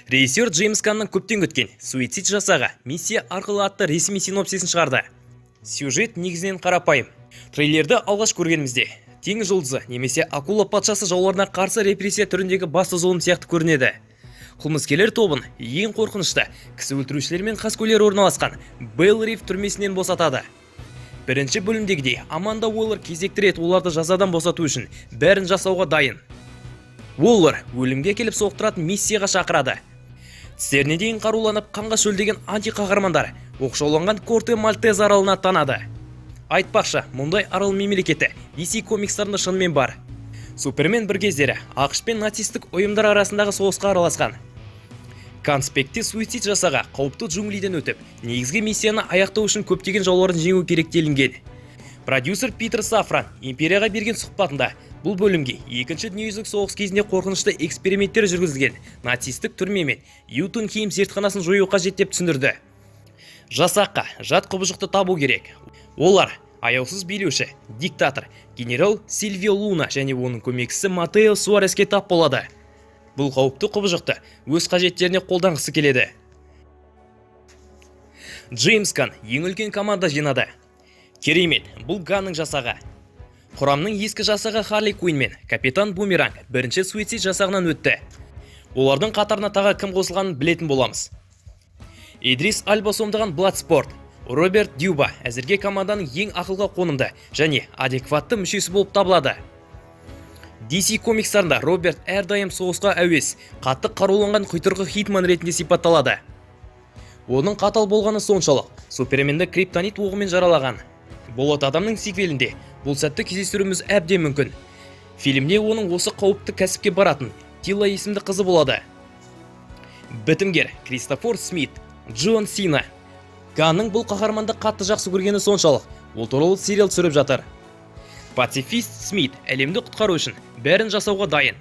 Режиссер Джеймс Ганнның көптен күткен суицид жасағы миссия арқылы атты ресми синопсисін шығарды. Сюжет негізінен қарапайым. Трейлерді алғаш көргенімізде теңіз жұлдызы немесе акула патшасы жауларына қарсы репрессия түріндегі басты зұлым сияқты көрінеді. Қылмыскерлер тобын ең қорқынышты кісі өлтірушілер мен қаскөйлер орналасқан Бейл-Риф түрмесінен босатады. Бірінші бөлімдегідей Аманда Уоллер кезекті рет оларды жазадан босату үшін бәрін жасауға дайын. Уоллер өлімге келіп соқтыратын миссияға шақырады. Тістеріне дейін қаруланып қанға шөлдеген антиқаһармандар оқшауланған Корте Мальтез аралына аттанады. Айтпақшы, мұндай арал мемлекеті DC комикстарында шынымен бар. Супермен бір кездері ақш пен нацистік ұйымдар арасындағы соғысқа араласқан. Конспектте суицид жасаға қауіпті джунглиден өтіп, негізгі миссияны аяқтау үшін көптеген жауларын жеңу керек делінген. Продюсер Питер Сафран империяға берген сұхбатында бұл бөлімге екінші дүниежүзілік соғыс кезінде қорқынышты эксперименттер жүргізілген нацистік түрме мен Ютенхейм зертханасын жою қажет деп түсіндірді. Жасаққа жат құбыжықты табу керек. Олар аяусыз билеуші, диктатор, генерал Сильвио Луна және оның көмекшісі Матео Суареске тап болады. Бұл қауіпті құбыжықты өз қажеттеріне қолданғысы келеді. Джеймс Ганн ең үлкен команда жинады. Керемет, бұл Ганнның жасағы. Құрамның ескі жасағы Харли Куин мен капитан Бумеранг бірінші суицид жасағынан өтті. Олардың қатарына тағы кім қосылғанын білетін боламыз. Идрис Альба сомдаған Bloodsport, Роберт Дюба әзірге команданың ең ақылға қонымды және адекватты мүшесі болып табылады. DC комикстарында Роберт әрдайым соғысқа әуес, қатты қаруланған құйтырқы хитман ретінде сипатталады. Оның қатал болғаны соншалық, Суперменді криптонит оғымен жаралаған. Болат адамның сиквелінде бұл сәтті кездестіруіміз әбден мүмкін. Фильмде оның осы қауіпті кәсіпке баратын Тила есімді қызы болады. Бітімгер Кристофер Смит, Джон Сина. Ганнның бұл қаһарманды қатты жақсы көргені соншалық, ол туралы сериал түсіріп жатыр. Пацифист Смит әлемді құтқару үшін бәрін жасауға дайын.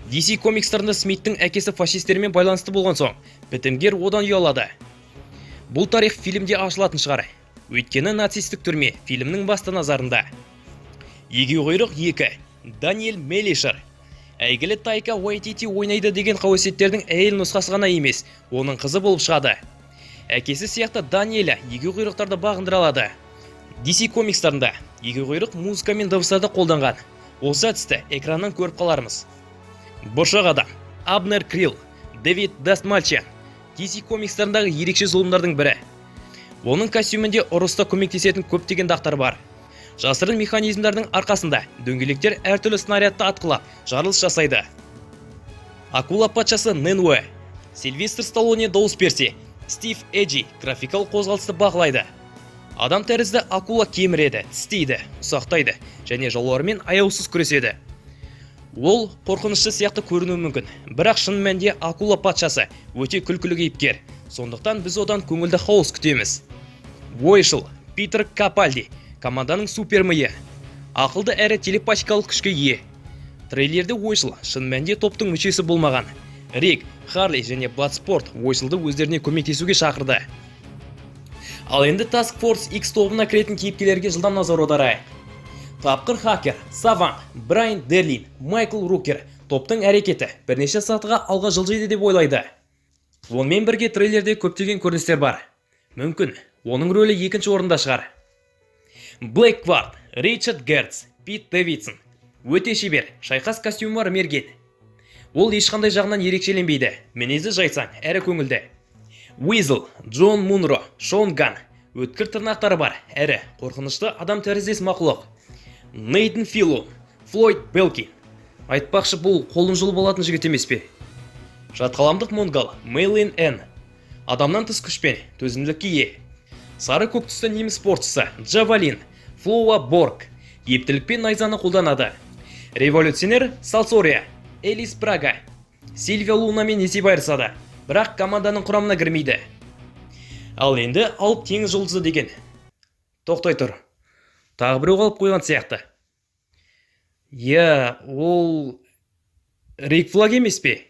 DC комикстарында Смиттің әкесі фашистермен байланысты болған соң, бітімгер одан ұялады. Бұл тарих фильмде ашылатын шығар. Өйткені нацистік түрме фильмнің басты назарында. Егеуқұйрық 2. Даниэль Мелишер. Әйгілі Тайка Уайтити ойнайды деген қауесеттердің әйел нұсқасы ғана емес, оның қызы болып шығады. Әкесі сияқты Даниэля егеуқұйрықтарды бағындыра алады. DC комикстарында егеуқұйрық музыка мен дыбыстарды қолданған. Осы әдісті экраннан көріп қалармыз. Бұршақ адам Абнер Крилл, Дэвид Дастмальчиан. DC комикстарындағы ерекше зұлымдардың бірі. Оның костюмінде ұрыста көмектесетін көптеген дақтар бар. Жасырын механизмдардың арқасында дөңгелектер әртүрлі снарядты атқылап, жарылыс жасайды. Акула патшасы Нэнуэ. Сильвестр Сталлоне дауыс берсе, Стив Эджи графикалық қозғалысты бақылайды. Адам тәрізді акула кеміреді, тістейді, ұсақтайды және жауларымен аяусыз күреседі. Ол қорқынышты сияқты көрінуі мүмкін, бірақ шын мәнінде акула патшасы өте күлкілі кейіпкер. Сондықтан біз одан көңілді хаос күтеміз. Уойшыл Питер Капальди команданың супермиі. Ақылды әрі телепатикалық күшке ие. Трейлерде Уойшыл шын мәнінде топтың мүшесі болмаған. Рик, Харли және Bloodsport Уойшылды өздеріне көмектесуге шақырды. Ал енді Task Force X тобына кіретін кейіпкерлерге жылдам назар аударайық. Тапқыр хакер, Саван, Брайан Дерлин, Майкл Рукер топтың әрекеті бірнеше сатыға алға жылжиды деп ойлайды. Онымен бірге трейлерде көптеген көріністер бар. Мүмкін, оның рөлі екінші орында шығар. Блэк Кварт, Ричард Герц, Пит Дэвидсон. Өте шебер, шайқас костюмы бар мерген. Ол ешқандай жағынан ерекшеленбейді, мінезі жайсаң, әрі көңілді. Уизл, Джон Мунро, Шон Ганн. Өткір тырнақтары бар, әрі қорқынышты адам тәріздес мақұлық. Нейтан Филлон, Флойд Белкин. Айтпақшы, бұл қолын жыл болатын жігіт емес пе? Жатқаламдық Монгол, Мейлин Энн. Адамнан тыс күшпен, төзімділікке ие. Сары көк түсті неміс спортшысы Джавалин, Флоуа Борг. Ептілікпен найзаны қолданады. Революционер Салсория, Элис Прага. Сильвия Лунамен есеп айырысады, бірақ команданың құрамына кірмейді. Ал енді алып теңіз жұлдызы деген. Тоқтай тұр. Тағы біреу қалып қойған сияқты. Ол Рик Флаг емес пе?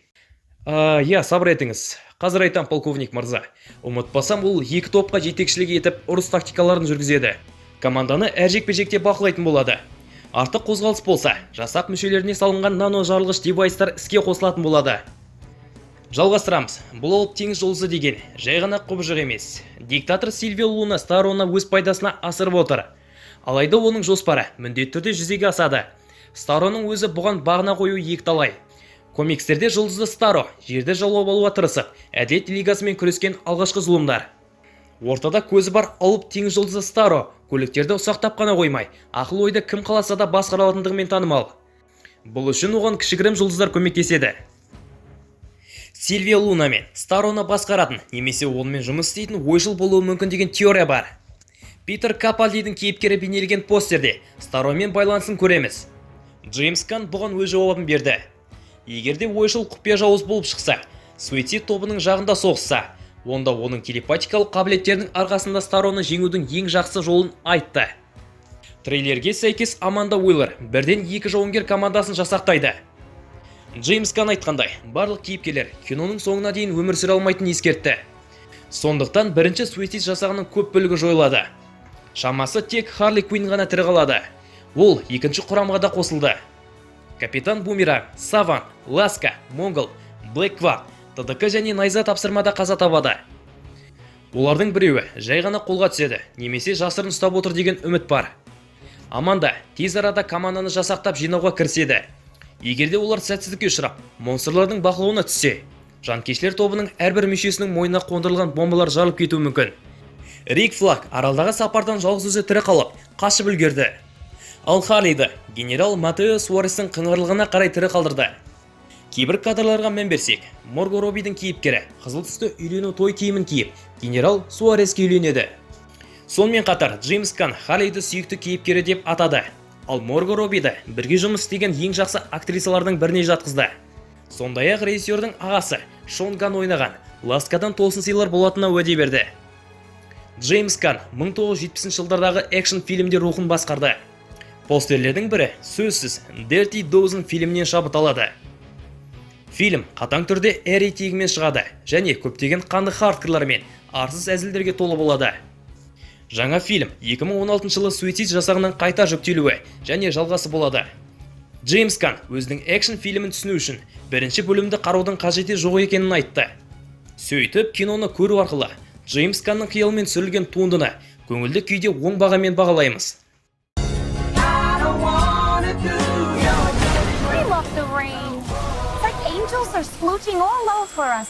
Сабыр етіңіз. Қазір айтам, полковник мырза. Ұмытпасам, ол екі топқа жетекшілік етіп, ұрыс тактикаларын жүргізеді. Команданы әр жекпе-жекте бақылайтын болады. Артық қозғалыс болса, жасақ мүшелеріне салынған нано жарылғыш девайстар іске қосылатын болады. Жалғастырамыз. Бұл алып теңіз жұлдызы деген жай ғана құбыжық емес. Диктатор Сильвио Луна Старроны өз пайдасына асырып отыр. Алайда оның жоспары міндетті түрде жүзеге асады. Старроның өзі бұған бағына қою екіталай. Комикстерде жұлдызды Старро жерді жаулап алуға тырысып, әділет лигасымен күрескен алғашқы зұлымдар. Ортада көзі бар алып теңіз жұлдызы Старро көліктерді ұсақтап қана қоймай, ақыл ойды кім қаласа да басқара алатындығымен танымал. Бұл үшін оған кішігірім жұлдыздар көмектеседі. Сильвио Луна мен Старроны басқаратын немесе онымен жұмыс істейтін ойшыл болуы мүмкін деген теория бар. Питер Капальдидің кейіпкері бейнелеген постерде Старромен байланысын көреміз. Джеймс Ганн бұған өз жауабын берді. Егерде ойшыл құпия жауыз болып шықса, суицид тобының жағында соғысса, онда оның телепатикалық қабілеттерінің арқасында Старроны жеңудің ең жақсы жолын айтты. Трейлерге сәйкес Аманда Уиллер бірден 2 жауынгер командасын жасақтайды. Джеймс Ганн айтқандай, барлық кейіпкерлер киноның соңына дейін өмір сүре алмайтынын ескертті. Сондықтан бірінші суицид жасағының көп бөлігі жойылады. Шамасы тек Харли Квинн ғана тірі қалады. Ол екінші құрамға да қосылды. Капитан Бумеранг, Саван, Ласка, Монгол, Блэк Квак, ТДК және Найза тапсырмада қаза табады. Олардың біреуі жай ғана қолға түседі, немесе жасырын ұстап отыр деген үміт бар. Аманда тез арада команданы жасақтап жинауға кіріседі. Егерде олар сәтсіздікке ұшырап, монстрлардың бақылауына түссе, жанкештілер тобының әрбір мүшесінің мойнына қондырылған бомбалар жарылып кетуі мүмкін. Рик Флаг аралдағы сапардан жалғыз өзі тірі қалып, қашып үлгерді. Ал Харлиді генерал Матео Суарестің қыңырлығына қарай тірі қалдырды. Кейбір кадрларға мән берсек, Марго Роббидің кейіпкері қызыл түсті үйлену той киімін киіп, генерал Суареске үйленеді. Сонымен қатар Джеймс Ганн Харлиді сүйікті кейіпкері деп атады. Ал Марго Роббиді бірге жұмыс істеген ең жақсы актрисалардың біріне жатқызды. Сондай-ақ режиссердің ағасы Шон Ганн ойнаған Ласкадан толсын сыйлар болатынына уәде берді. Джеймс Ганн 1970 жылдардағы экшн фильмде рухын басқарды. Постерлердің бірі сөзсіз Dirty Dozen фильмінен шабыт алады. Фильм қатаң түрде әр тегімен шығады және көптеген қанды хардкорлар мен арсыз әзілдерге толы болады. Жаңа фильм 2016 жылы суицид жасағының қайта жүктелуі және жалғасы болады. Джеймс Ганн өзінің экшн фильмін түсіну үшін бірінші бөлімді қараудың қажеті жоқ екенін айтты. Сөйтіп, киноны көру арқылы Джеймс Ганнның қиялымен түсірілген туындыны көңілді күйде оң бағамен бағалаймыз. We love the rain. It's like angels are splooching all over us.